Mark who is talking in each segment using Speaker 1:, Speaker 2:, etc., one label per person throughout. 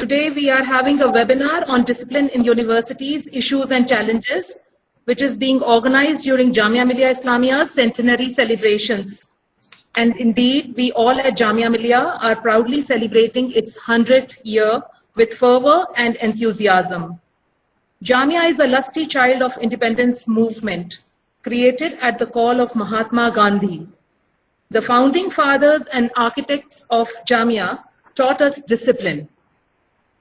Speaker 1: Today we are having a webinar on discipline in universities, issues and challenges, which is being organized during Jamia Millia Islamia's centenary celebrations. And indeed, we all at Jamia Millia are proudly celebrating its 100th year with fervor and enthusiasm. Jamia is a lusty child of independence movement, created at the call of Mahatma Gandhi. The founding fathers and architects of Jamia taught us discipline.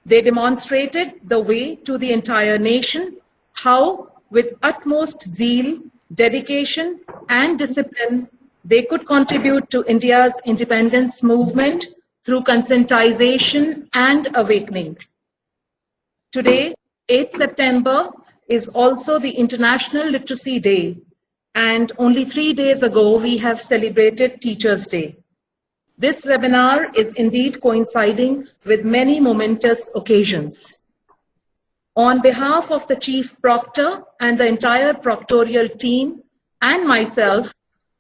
Speaker 1: They demonstrated the way to the entire nation, how, with utmost zeal, dedication, and discipline, they could contribute to India's independence movement through conscientization and awakening. Today, 8th September, is also the International Literacy Day, and only 3 days ago, we have celebrated Teachers' Day. This webinar is indeed coinciding with many momentous occasions. On behalf of the Chief Proctor and the entire proctorial team and myself,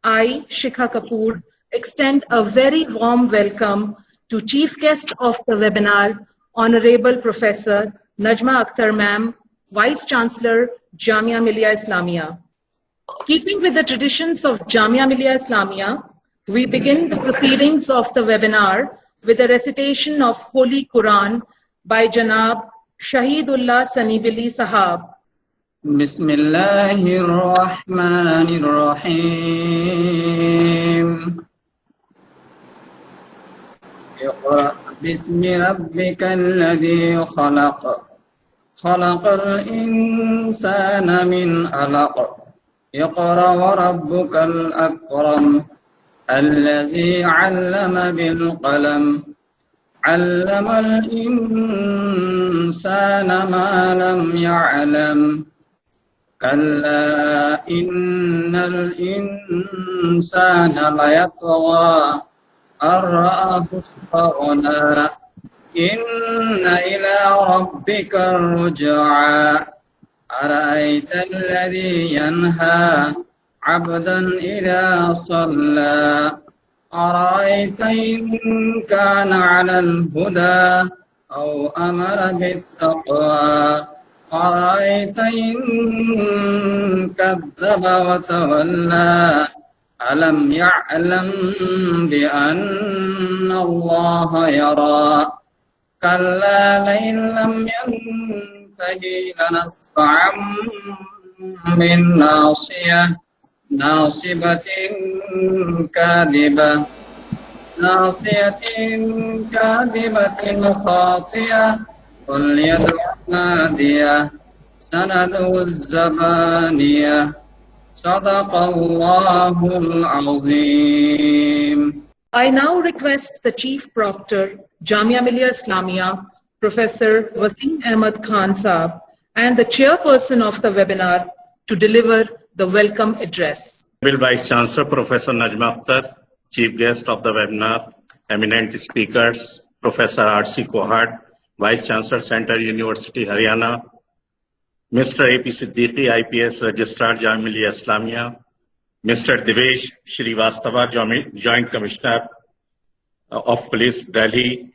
Speaker 1: I, Shikha Kapoor, extend a very warm welcome to Chief Guest of the webinar, Honorable Professor Najma Akhtar Ma'am, Vice Chancellor, Jamia Millia Islamia. Keeping with the traditions of Jamia Millia Islamia, we begin the proceedings of the webinar with a recitation of Holy Quran by Janab Shahidullah Sanibili Sahab.
Speaker 2: Bismillahir Rahmanir Rahim. Iqra bismi rabbikal ladzi khalaq. Khalaqal insana min 'alaq. Iqra wa rabbukal akram. الذي علم بالقلم علم الإنسان ما لم يعلم كلا إن الإنسان ليطغى أن رآه استغنى إن إلى ربك الرجعى أرأيت الذي ينهى عبدا إذا صلى أرأيت إن كان على الهدى أو أمر بالتقوى أرأيت إن كذب وتولى ألم يعلم بأن الله يرى كلا لئن لم ينته لنسفعا بالناصية ناصبة كاذبة ناصية كاذبة خاطئة فليدع نادية سندع الزبانية صدق الله العظيم.
Speaker 1: I now request the Chief Proctor, Jamia Millia Islamia, Professor Wasim Ahmad Khan Saab, and the chairperson of the webinar to deliver the welcome address.
Speaker 3: Vice Chancellor Professor Najma Akhtar, Chief Guest of the webinar, eminent speakers, Professor R.C. Kohad, Vice Chancellor, Central University, Haryana, Mr. A.P. Siddiqui, IPS Registrar, Jamia Millia Islamia, Mr. Devesh Shrivastava, Joint Commissioner of Police, Delhi,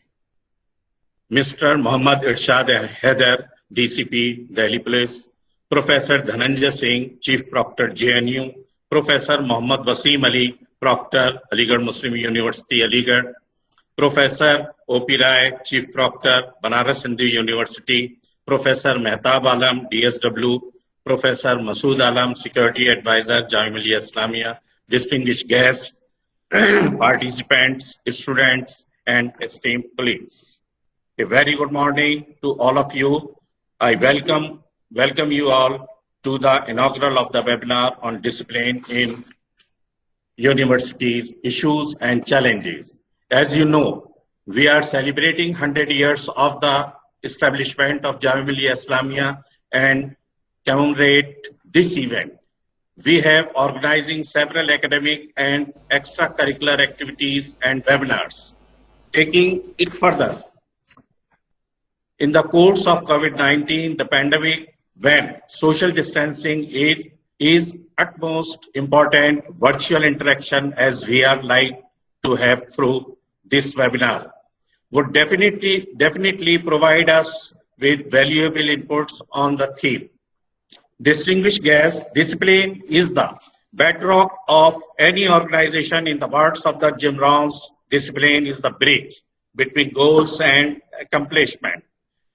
Speaker 3: Mr. Muhammad Irshad Haider, DCP, Delhi Police, Professor Dhananjay Singh, Chief Proctor, JNU, Professor Muhammad Wasim Ali, Proctor, Aligarh Muslim University, Aligarh, Professor O.P. Rai, Chief Proctor, Banaras Hindu University, Professor Mehtab Alam, DSW, Professor Masood Alam, Security Advisor, Jamia Millia Islamia, distinguished guests, participants, students, and esteemed colleagues. A very good morning to all of you. I welcome you all to the inaugural of the webinar on discipline in universities, issues and challenges. As you know, we are celebrating 100 years of the establishment of Jamia Millia Islamia, and commemorate this event. We have organizing several academic and extracurricular activities and webinars. Taking it further, in the course of COVID-19, the pandemic, when social distancing is utmost important, virtual interaction as we are like to have through this webinar. would definitely provide us with valuable inputs on the theme. Distinguished guests, discipline is the bedrock of any organization. In the words of the Jim Rohns, discipline is the bridge between goals and accomplishment.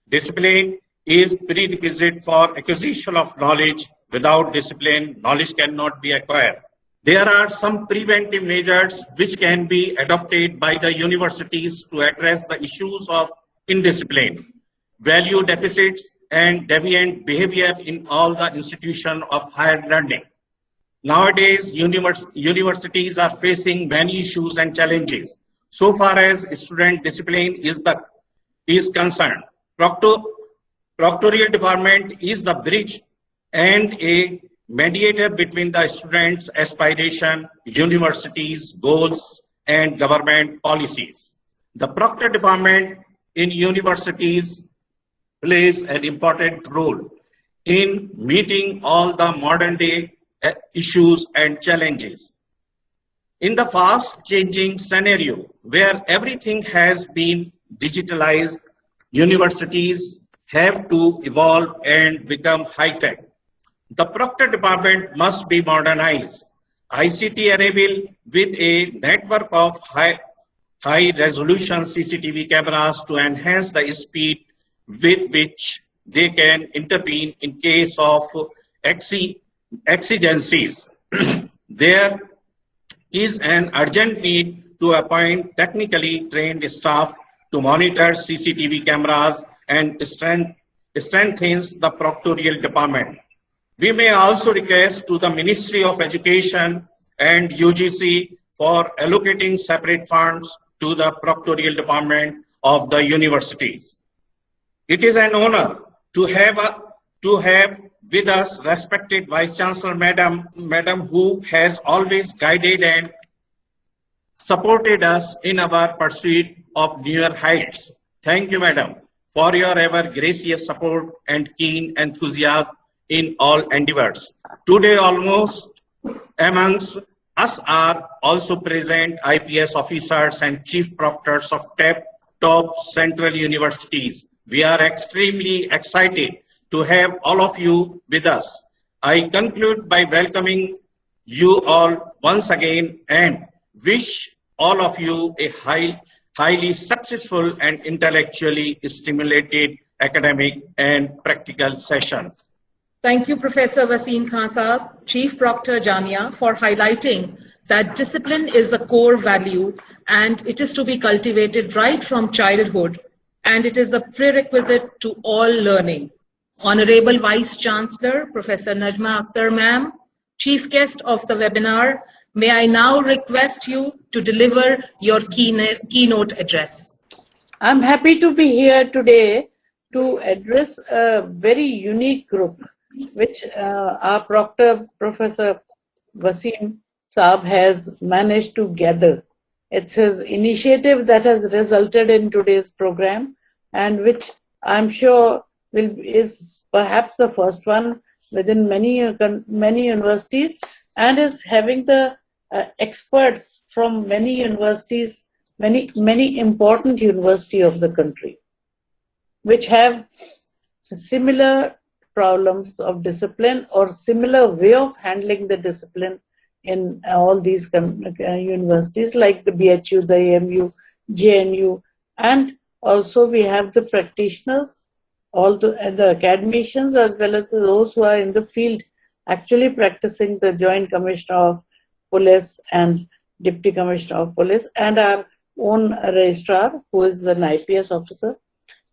Speaker 3: Discipline is prerequisite for acquisition of knowledge. Without discipline, knowledge cannot be acquired. There are some preventive measures which can be adopted by the universities to address the issues of indiscipline, value deficits, and deviant behavior in all the institutions of higher learning. Nowadays, universities are facing many issues and challenges. So far as student discipline is concerned, proctoral department is the bridge and a mediator between the students' aspiration, universities' goals, and government policies. The proctor department in universities plays an important role in meeting all the modern day issues and challenges. In the fast changing scenario where everything has been digitalized, universities have to evolve and become high tech. The proctor department must be modernized, ICT enabled with a network of high resolution CCTV cameras to enhance the speed with which they can intervene in case of exigencies. There is an urgent need to appoint technically trained staff to monitor CCTV cameras and strengthens the proctoral department. We may also request to the Ministry of Education and UGC for allocating separate funds to the proctoral department of the universities. It is an honor to have with us respected Vice Chancellor Madam who has always guided and supported us in our pursuit of newer heights. Thank you, Madam, for your ever gracious support and keen enthusiasm in all endeavors. Today, almost amongst us are also present IPS officers and chief proctors of top central universities. We are extremely excited to have all of you with us. I conclude by welcoming you all once again and wish all of you a highly successful and intellectually stimulated academic and practical session.
Speaker 1: Thank you, Professor Wasim Khan Saab, Chief Proctor Jamia, for highlighting that discipline is a core value and it is to be cultivated right from childhood, and it is a prerequisite to all learning. Honorable Vice Chancellor, Professor Najma Akhtar Ma'am, Chief Guest of the webinar, may I now request you to deliver your keynote address.
Speaker 4: I'm happy to be here today to address a very unique group which our proctor, Professor Wasim Saab, has managed to gather. It's his initiative that has resulted in today's program, and which I'm sure is perhaps the first one within many universities, and is having the experts from many universities, many important universities of the country, which have similar problems of discipline or similar way of handling the discipline in all these universities like the BHU, the AMU, JNU, and also we have the practitioners, all the academicians, as well as those who are in the field actually practicing, the Joint Commissioner of Police and Deputy Commissioner of Police, and our own registrar, who is an IPS officer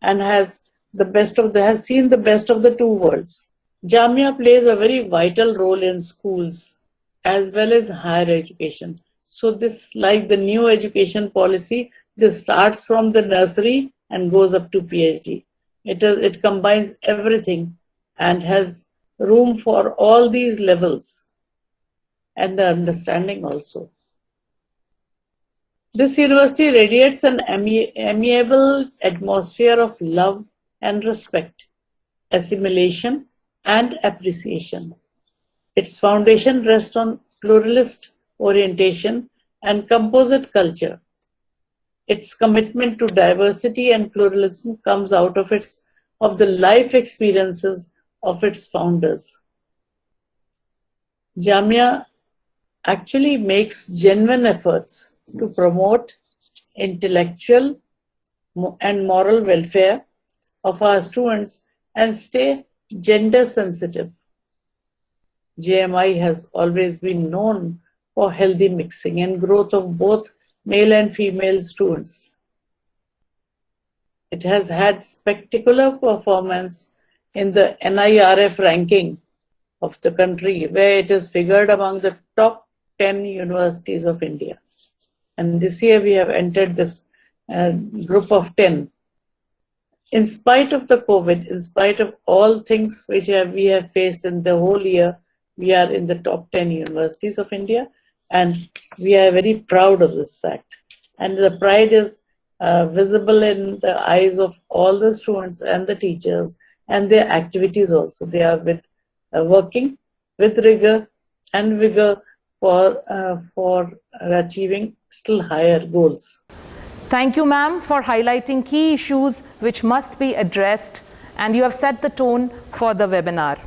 Speaker 4: and has seen the best of the two worlds. Jamia plays a very vital role in schools as well as higher education. So this, like the new education policy, this starts from the nursery and goes up to PhD. It combines everything and has room for all these levels and the understanding also. This university radiates an amiable atmosphere of love and respect, assimilation and appreciation. Its foundation rests on pluralist orientation and composite culture. Its commitment to diversity and pluralism comes out of the life experiences of its founders. Jamia actually makes genuine efforts to promote intellectual and moral welfare of our students and stay gender sensitive. JMI has always been known for healthy mixing and growth of both male and female students. It has had spectacular performance in the NIRF ranking of the country, where it is figured among the top 10 universities of India. And this year we have entered this group of 10. In spite of the COVID, in spite of all things which we have faced in the whole year, we are in the top 10 universities of India, and we are very proud of this fact. And the pride is visible in the eyes of all the students and the teachers and their activities also. They are working with rigor and vigor for achieving still higher goals.
Speaker 5: Thank you, ma'am, for highlighting key issues which must be addressed, and you have set the tone for the webinar.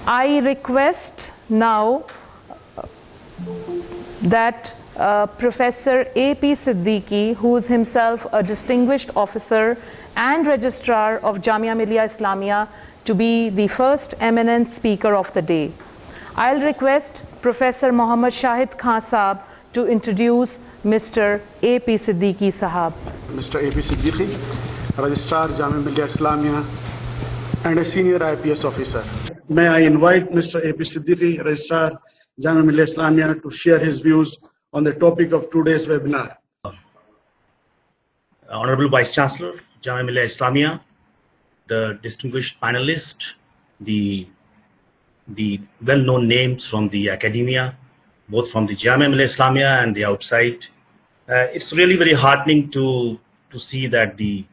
Speaker 5: I request now that Professor A.P. Siddiqui, who is himself a distinguished officer and registrar of Jamia Millia Islamia, to be the first eminent speaker of the day. I'll request Professor Mohammad Shahid Khan Saab to introduce Mr. A.P. Siddiqui Sahab.
Speaker 6: Mr. A.P. Siddiqui, Registrar Jamia Millia Islamia and a senior IPS officer. May I invite Mr. A.P. Siddiqui, Registrar Jamia Millia Islamia, to share his views on the topic of today's webinar.
Speaker 7: Honorable Vice Chancellor, Jamia Millia Islamia, the distinguished panelists, the well-known names from the academia, both from the Jamia Millia Islamia and the outside. It's really very heartening to see that the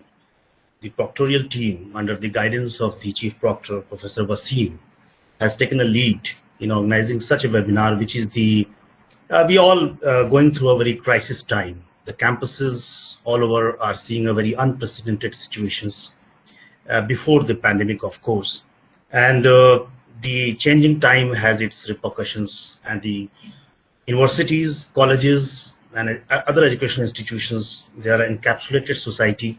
Speaker 7: proctoral team, under the guidance of the Chief Proctor, Professor Wasim, has taken a lead in organizing such a webinar, which is we all going through a very crisis time. The campuses all over are seeing a very unprecedented situations before the pandemic, of course. And the changing time has its repercussions, and the universities, colleges, and other educational institutions, they are an encapsulated society,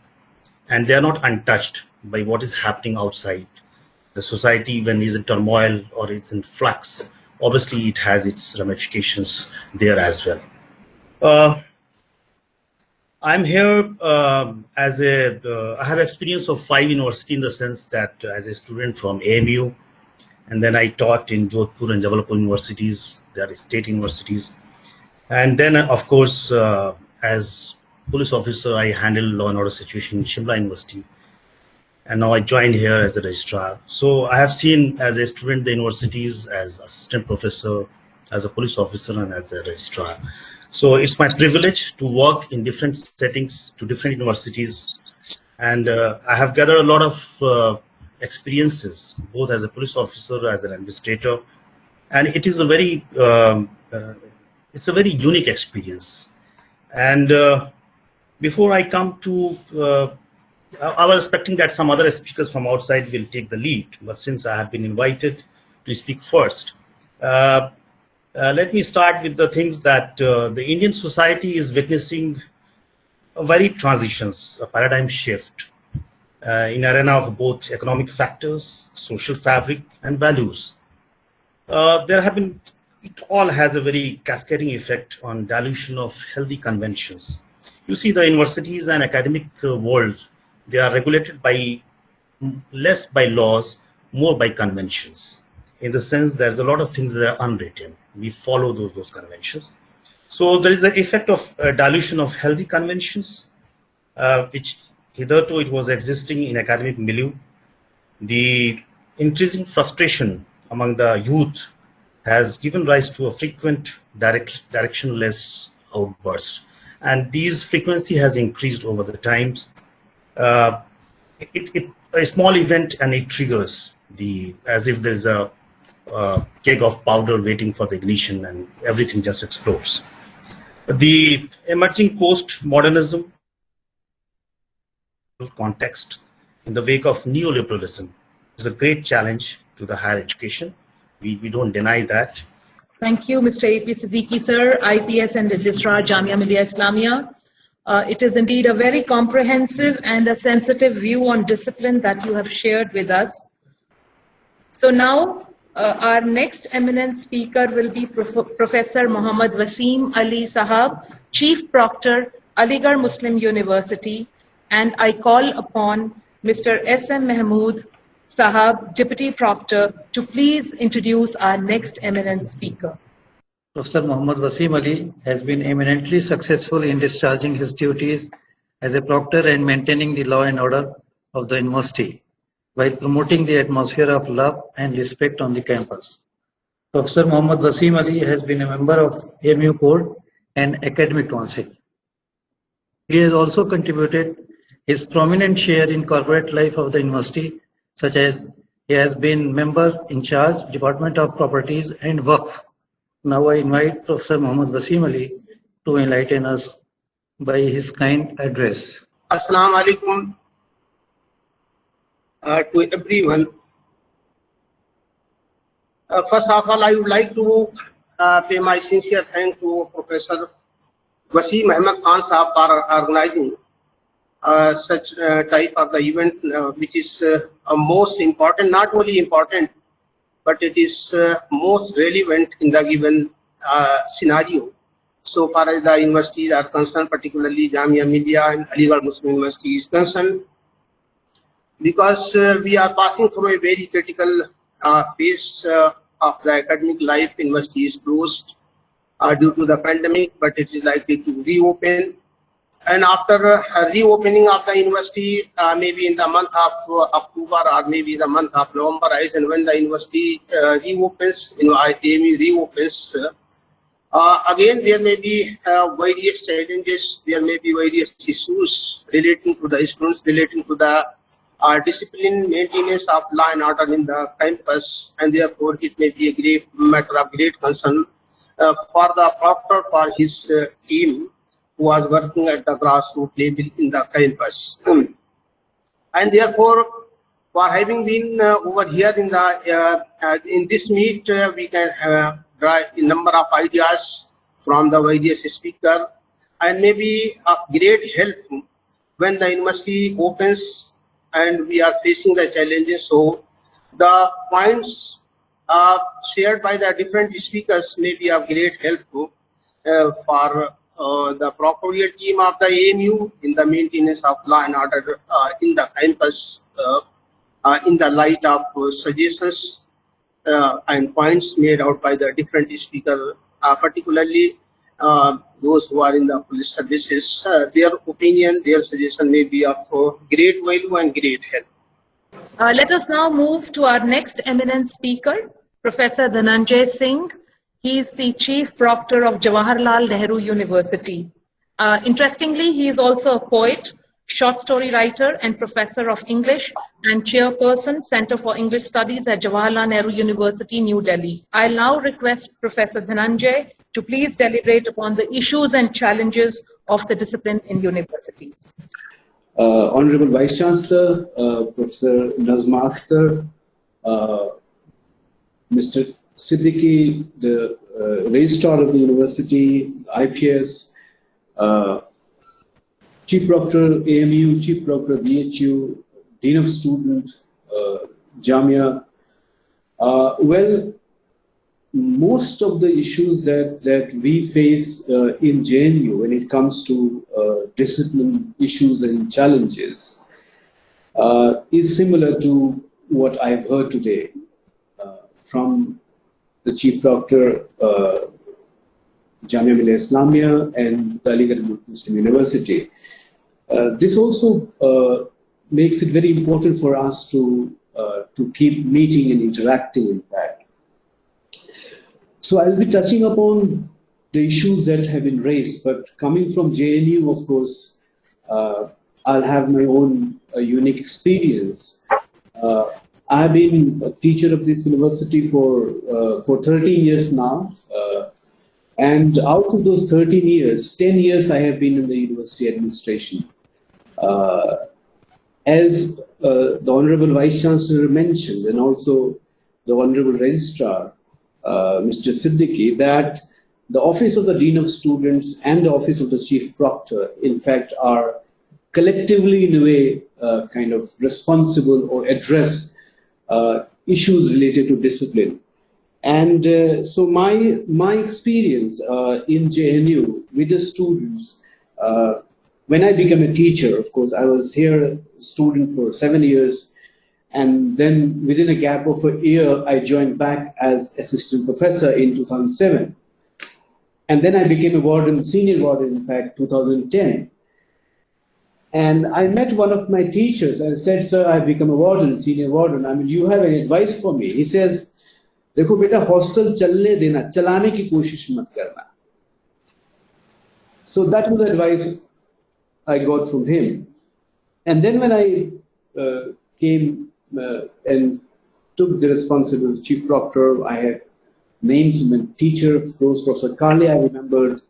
Speaker 7: and they are not untouched by what is happening outside. The society, when it's in turmoil or it's in flux, obviously it has its ramifications there as well. I'm here I have experience of 5 universities, in the sense that as a student from AMU, and then I taught in Jodhpur and Jabalpur universities. They are state universities. And then, of course, as police officer, I handled law and order situation in Shimla University. And now I joined here as a registrar. So I have seen as a student the universities, as assistant professor, as a police officer, and as a registrar. So it's my privilege to work in different settings to different universities. And I have gathered a lot of experiences, both as a police officer, as an administrator. And it is a very, it's a very unique experience. And before I come to, I was expecting that some other speakers from outside will take the lead, but since I have been invited to speak first, let me start with the things that the Indian society is witnessing a very transitions, a paradigm shift in arena of both economic factors, social fabric, and values. There have been, it all has a very cascading effect on dilution of healthy conventions. You see, the universities and academic world, they are regulated by less by laws, more by conventions. In the sense, there's a lot of things that are unwritten. We follow those conventions. So there is an effect of dilution of healthy conventions, which hitherto it was existing in academic milieu. The increasing frustration among the youth has given rise to a frequent directionless outbursts. And these frequency has increased over the times. A small event and it triggers as if there's a keg of powder waiting for the ignition and everything just explodes. The emerging post-modernism context in the wake of neoliberalism is a great challenge to the higher education. We don't deny that.
Speaker 1: Thank you, Mr. A.P. Siddiqui, sir, IPS and Registrar, Jamia Millia Islamia. It is indeed a very comprehensive and a sensitive view on discipline that you have shared with us. So now, our next eminent speaker will be Professor Muhammad Wasim Ali Sahab, Chief Proctor, Aligarh Muslim University, and I call upon Mr. S.M. Mahmood Sahab, Deputy Proctor, to please introduce our next eminent speaker.
Speaker 8: Professor Muhammad Wasim Ali has been eminently successful in discharging his duties as a proctor and maintaining the law and order of the university, while promoting the atmosphere of love and respect on the campus. Professor Muhammad Wasim Ali has been a member of AMU Board and Academic Council. He has also contributed his prominent share in corporate life of the university, such as he has been member in charge, Department of Properties and Waqf. Now I invite Professor Muhammad Wasim Ali to enlighten us by his kind address.
Speaker 9: Assalamu alaikum to everyone. First of all, I would like to pay my sincere thanks to Professor Wasim Ahmed Khan Sahab for organizing such type of the event, which is most important, not only important, but it is most relevant in the given scenario. So far as the universities are concerned, particularly Jamia Millia and Aligarh Muslim University is concerned, because we are passing through a very critical phase of the academic life. University is closed due to the pandemic, but it is likely to reopen. And after reopening of the university, maybe in the month of October or maybe the month of November, as and when the university reopens, IPMU reopens, again there may be various challenges, there may be various issues relating to the students, relating to the discipline, maintenance of law and order in the campus, and therefore it may be a great matter of great concern for the proctor, for his team, who was working at the grassroots level in the campus. And therefore, for having been over here in the in this meet, we can draw a number of ideas from the various speaker, and maybe of great help when the university opens and we are facing the challenges. So the points shared by the different speakers may be of great help for the proctoral team of the AMU in the maintenance of law and order in the campus, in the light of suggestions and points made out by the different speakers, particularly those who are in the police services. Their opinion, their suggestion may be of great value and great help.
Speaker 1: Let us now move to our next eminent speaker, Professor Dhananjay Singh. He is the Chief Proctor of Jawaharlal Nehru University. Interestingly, he is also a poet, short story writer, and professor of English, and chairperson, Center for English Studies at Jawaharlal Nehru University, New Delhi. I'll now request Professor Dhananjay to please deliberate upon the issues and challenges of the discipline in universities.
Speaker 10: Honorable Vice Chancellor, Professor Nazma Akhtar, Mr. Siddiqui, the Registrar of the University, IPS, Chief Proctor AMU, Chief Proctor BHU, Dean of Student, Jamia. Well, most of the issues that we face in JNU when it comes to discipline issues and challenges is similar to what I've heard today from the Chief Proctor, Jamia Millia Islamia, and the Aligarh Muslim University. This also makes it very important for us to keep meeting and interacting, in fact. So I'll be touching upon the issues that have been raised, but coming from JNU, of course, I'll have my own unique experience. I've been a teacher of this university for 13 years now. And out of those 13 years, 10 years I have been in the university administration. As the Honorable Vice Chancellor mentioned, and also the Honorable Registrar, Mr. Siddiqui, that the Office of the Dean of Students and the Office of the Chief Proctor, in fact, are collectively, in a way, kind of responsible or address issues related to discipline. And so my experience in JNU with the students, when I became a teacher, of course, I was here a student for 7 years, and then within a gap of a year, I joined back as assistant professor in 2007. And then I became a warden, senior warden, in fact, 2010. And I met one of my teachers and said, sir, I've become a warden, senior warden. I mean, you have any advice for me? He says, देखो बेटा hostel चलने देना, चलाने की कोशिश मत करना. So that was the advice I got from him. And then when I came and took the responsibility of chief proctor, I had names of my teacher, of course, Professor Carley, I remembered.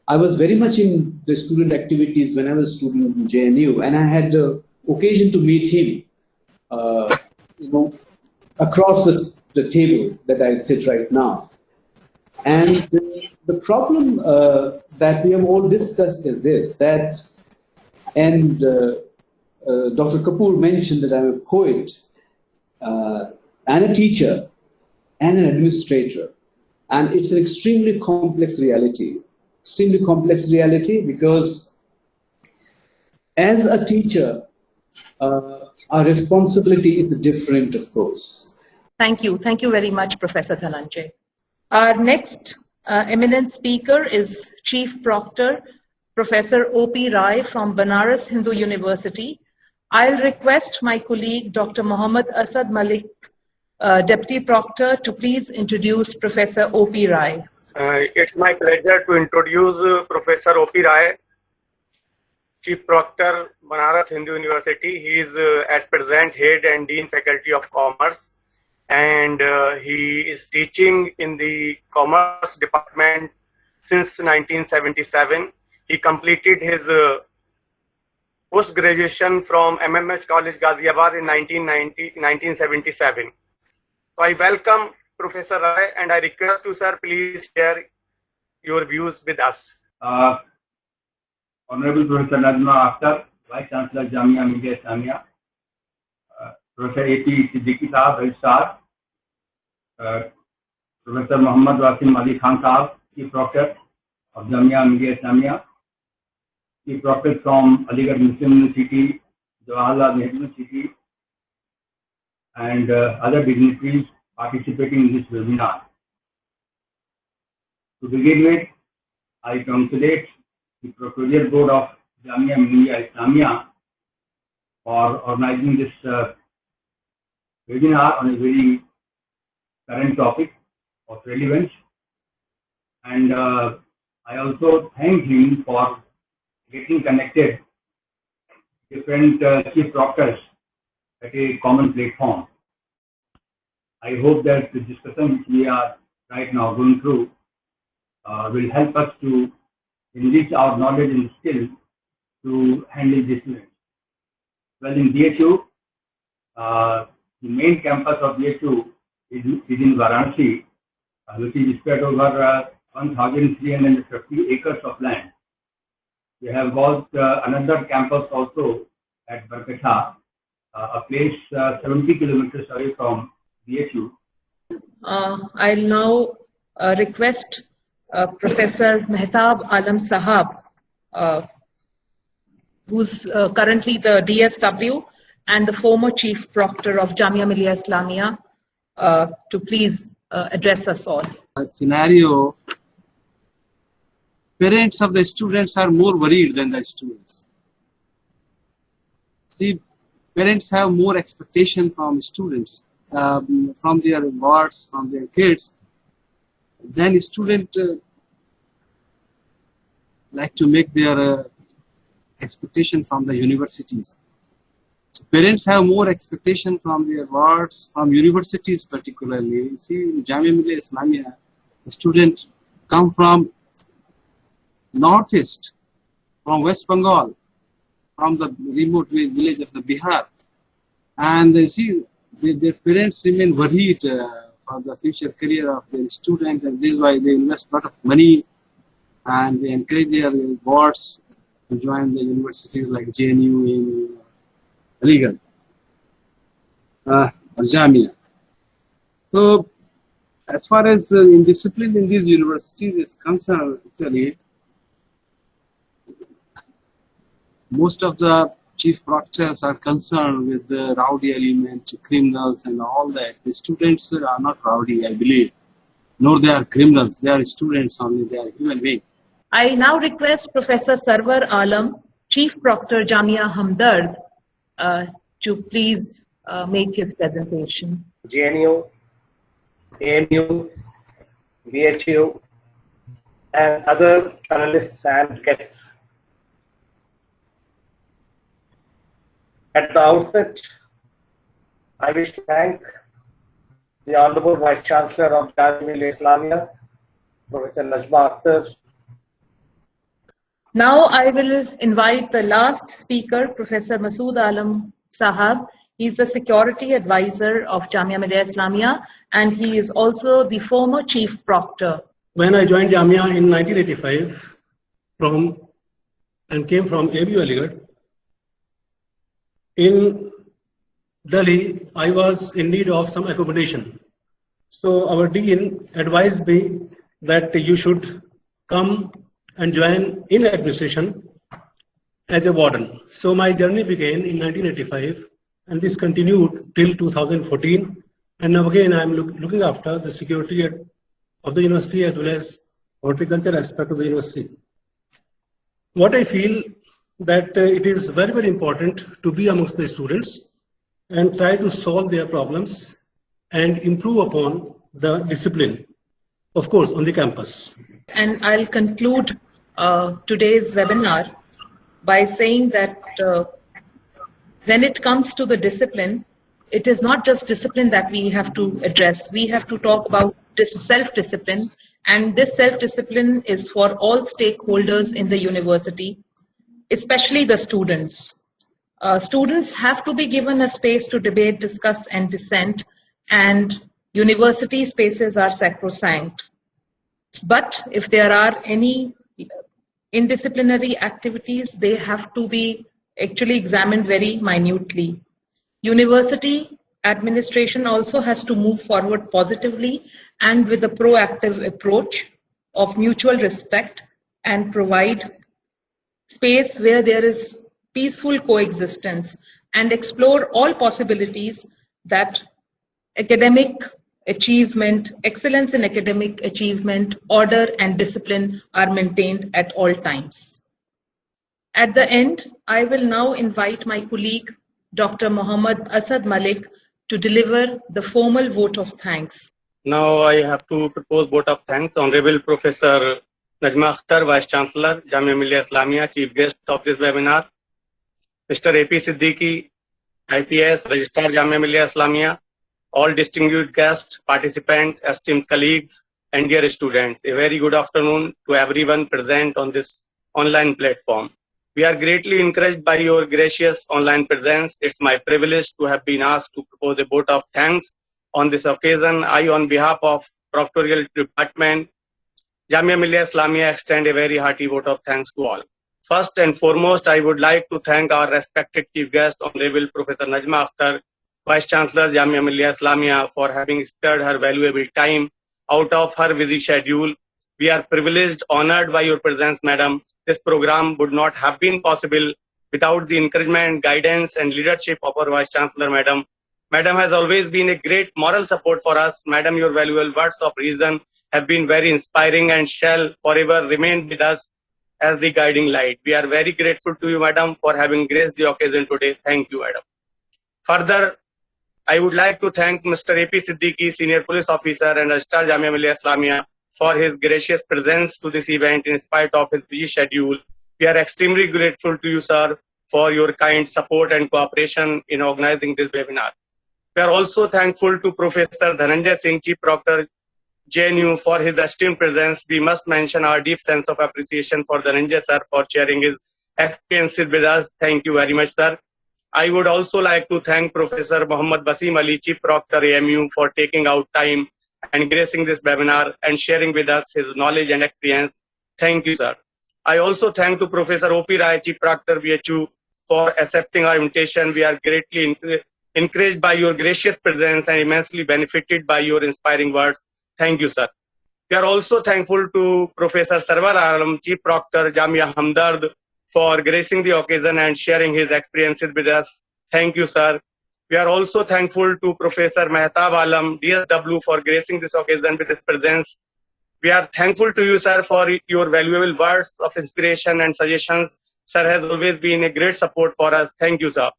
Speaker 10: I was very much in the student activities when I was a student in JNU, and I had the occasion to meet him, across the table that I sit right now. And the problem that we have all discussed is this, that, and Dr. Kapoor mentioned that I'm a poet and a teacher and an administrator. And it's an extremely complex reality because as a teacher, our responsibility is different, of course.
Speaker 1: Thank you. Thank you very much, Professor Dhananjay. Our next eminent speaker is Chief Proctor, Professor O.P. Rai from Banaras Hindu University. I'll request my colleague, Dr. Muhammad Asad Malik, Deputy Proctor, to please introduce Professor O.P. Rai.
Speaker 11: It's my pleasure to introduce Professor O.P. Rai, Chief Proctor, Banaras Hindu University. He is at present Head and Dean Faculty of Commerce, and he is teaching in the Commerce Department since 1977. He completed his post-graduation from MMH College, Ghaziabad in 1977. So I welcome Professor Rai, and I request you, sir, please share your views with us.
Speaker 12: Honorable Professor Najma Akhtar, Vice Chancellor Jamia Millia Islamia, Professor A.P. Siddiqui Sahab, Registrar, Professor Muhammad Wasim Ali Khan Sahab, Chief Proctor of Jamia Millia Islamia, Chief Proctor from Aligarh Muslim University, Jawaharlal Nehru University, and other dignitaries participating in this webinar. To begin with, I congratulate the Proctoral Board of Jamia Millia Islamia for organizing this webinar on a very current topic of relevance, and I also thank him for getting connected different chief proctors at a common platform. I hope that the discussion which we are right now going through will help us to enrich our knowledge and skill to handle this event. Well, in DHU, the main campus of DHU is in Varanasi, which is spread over 1,350 acres of land. We have got another campus also at Barkatha, a place 70 kilometers away from DHU.
Speaker 1: I'll now request Professor Mehtab Alam Sahab, who's currently the DSW and the former Chief Proctor of Jamia Millia Islamia, to please address us all.
Speaker 13: Scenario, parents of the students are more worried than the students. See, parents have more expectation from students, from their wards, from their kids. Then student like to make their expectation from the universities. So parents have more expectation from their wards, from universities particularly. See, in Jamia Millia Islamia, the student come from northeast, from West Bengal, from the remote village of the Bihar, and they see their parents remain worried for the future career of their student, and this is why they invest a lot of money and they encourage their wards to join the universities like JNU in Aligarh or Jamia. So, as far as indiscipline in these universities is concerned, actually, most of the chief proctors are concerned with the rowdy element, criminals and all that. The students are not rowdy, I believe, nor they are criminals. They are students only, they are human beings.
Speaker 1: I now request Professor Sarwar Alam, Chief Proctor Jamia Hamdard, to please make his presentation.
Speaker 11: JNU, ANU, BHU, and other panelists and guests. At the outset, I wish to thank the Honorable Vice Chancellor of Jamia Millia Islamia, Professor Najma Akhtar.
Speaker 1: Now I will invite the last speaker, Professor Masood Alam Sahab. He is the security advisor of Jamia Millia Islamia, and he is also the former chief proctor.
Speaker 6: When I joined Jamia in 1985 and came from ABU Aligarh, in Delhi, I was in need of some accommodation. So our dean advised me that you should come and join in administration as a warden. So my journey began in 1985 and this continued till 2014. And now again, I'm looking after the security of the university as well as horticulture aspect of the university. What I feel that it is very, very important to be amongst the students and try to solve their problems and improve upon the discipline, of course, on the campus.
Speaker 1: And I'll conclude today's webinar by saying that when it comes to the discipline, it is not just discipline that we have to address. We have to talk about self-discipline, and this self-discipline is for all stakeholders in the university, especially the students. Students have to be given a space to debate, discuss, and dissent, and university spaces are sacrosanct. But if there are any indisciplinary activities, they have to be actually examined very minutely. University administration also has to move forward positively and with a proactive approach of mutual respect and provide space where there is peaceful coexistence and explore all possibilities that academic achievement, excellence in academic achievement, order and discipline are maintained at all times. At the end, I will now invite my colleague, Dr. Muhammad Asad Malik, to deliver the formal vote of thanks.
Speaker 11: Now I have to propose vote of thanks. Honorable Professor Najma Akhtar, Vice Chancellor, Jamia Millia Islamia, Chief Guest of this webinar. Mr. AP Siddiqui, IPS, Registrar Jamia Millia Islamia, all distinguished guests, participants, esteemed colleagues, and dear students. A very good afternoon to everyone present on this online platform. We are greatly encouraged by your gracious online presence. It's my privilege to have been asked to propose a vote of thanks. On this occasion, I, on behalf of Proctorial Department, Jamia Millia Islamia, extend a very hearty vote of thanks to all. First and foremost, I would like to thank our respected chief guest, Honorable Professor Najma Akhtar, Vice Chancellor Jamia Millia Islamia, for having spared her valuable time out of her busy schedule. We are privileged, honored by your presence, Madam. This program would not have been possible without the encouragement, guidance, and leadership of our Vice Chancellor, Madam. Madam has always been a great moral support for us. Madam, your valuable words of reason have been very inspiring and shall forever remain with us as the guiding light. We are very grateful to you, Madam, for having graced the occasion today. Thank you, Madam. Further, I would like to thank Mr. AP Siddiqui, Senior Police Officer and Registrar Jamia Millia Islamia, for his gracious presence to this event in spite of his busy schedule. We are extremely grateful to you, sir, for your kind support and cooperation in organizing this webinar. We are also thankful to Professor Dhananjay Singh, Chief Proctor, JNU for his esteemed presence. We must mention our deep sense of appreciation for Dhananjay sir for sharing his experiences with us. Thank you very much, sir. I would also like to thank Professor Muhammad Wasim Ali, Chief Proctor AMU, for taking out time and gracing this webinar and sharing with us his knowledge and experience. Thank you, sir. I also thank to Professor O.P. Rai, Chief Proctor VHU, for accepting our invitation. We are greatly encouraged by your gracious presence and immensely benefited by your inspiring words. Thank you, sir. We are also thankful to Professor Sarwar Alam, Chief Proctor Jamia Hamdard, for gracing the occasion and sharing his experiences with us. Thank you, sir. We are also thankful to Professor Mehtab Alam, DSW, for gracing this occasion with his presence. We are thankful to you, sir, for your valuable words of inspiration and suggestions. Sir has always been a great support for us. Thank you, sir.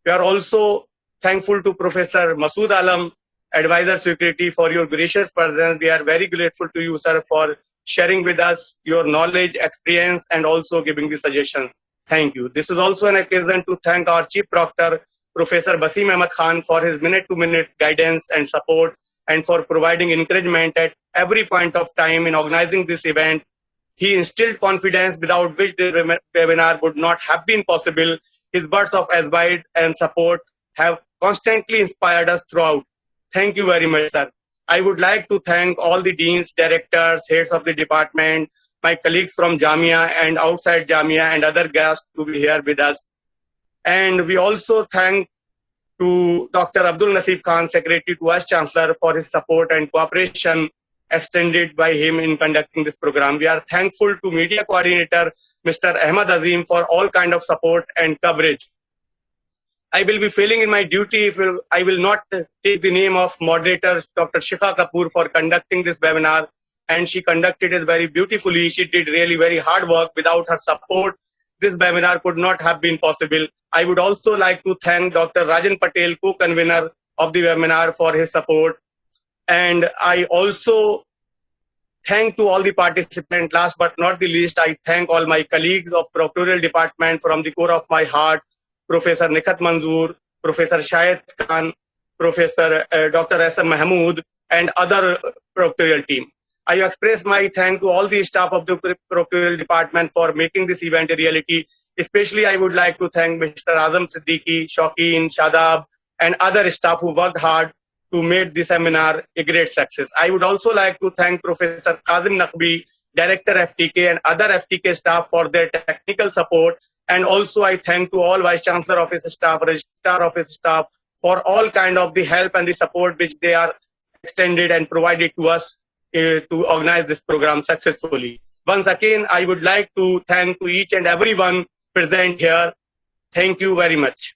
Speaker 11: We are also thankful to Professor Masood Alam, Advisor Security, for your gracious presence. We are very grateful to you, sir, for sharing with us your knowledge, experience, and also giving the suggestions. Thank you. This is also an occasion to thank our Chief Proctor, Professor Basim Ahmed Khan, for his minute-to-minute guidance and support, and for providing encouragement at every point of time in organizing this event. He instilled confidence without which this webinar would not have been possible. His words of advice and support have constantly inspired us throughout. Thank you very much, sir. I would like to thank all the deans, directors, heads of the department, my colleagues from Jamia and outside Jamia, and other guests to be here with us. And we also thank to Dr. Abdul Nasif Khan, Secretary to Vice Chancellor, for his support and cooperation extended by him in conducting this program. We are thankful to Media Coordinator, Mr. Ahmad Azim, for all kind of support and coverage. I will be failing in my duty if I will not take the name of moderator Dr. Shikha Kapoor for conducting this webinar, and she conducted it very beautifully. She did really very hard work. Without her support, this webinar could not have been possible. I would also like to thank Dr. Rajan Patel, co-convener of the webinar, for his support. And I also thank to all the participants. Last but not the least, I thank all my colleagues of Proctoral Department from the core of my heart, Professor Nikhat Manzoor, Professor Shahid Khan, Professor Dr. S.M. Mahmood, and other Proctoral team. I express my thanks to all the staff of the Proctoral Department for making this event a reality. Especially, I would like to thank Mr. Azam Siddiqui, Shauqeen, Shadab, and other staff who worked hard to make this seminar a great success. I would also like to thank Professor Kazim Naqvi, Director FTK, and other FTK staff for their technical support. And also I thank to all Vice Chancellor Office staff, Registrar Office staff, for all kind of the help and the support which they are extended and provided to us to organize this program successfully. Once again, I would like to thank to each and everyone present here. Thank you very much.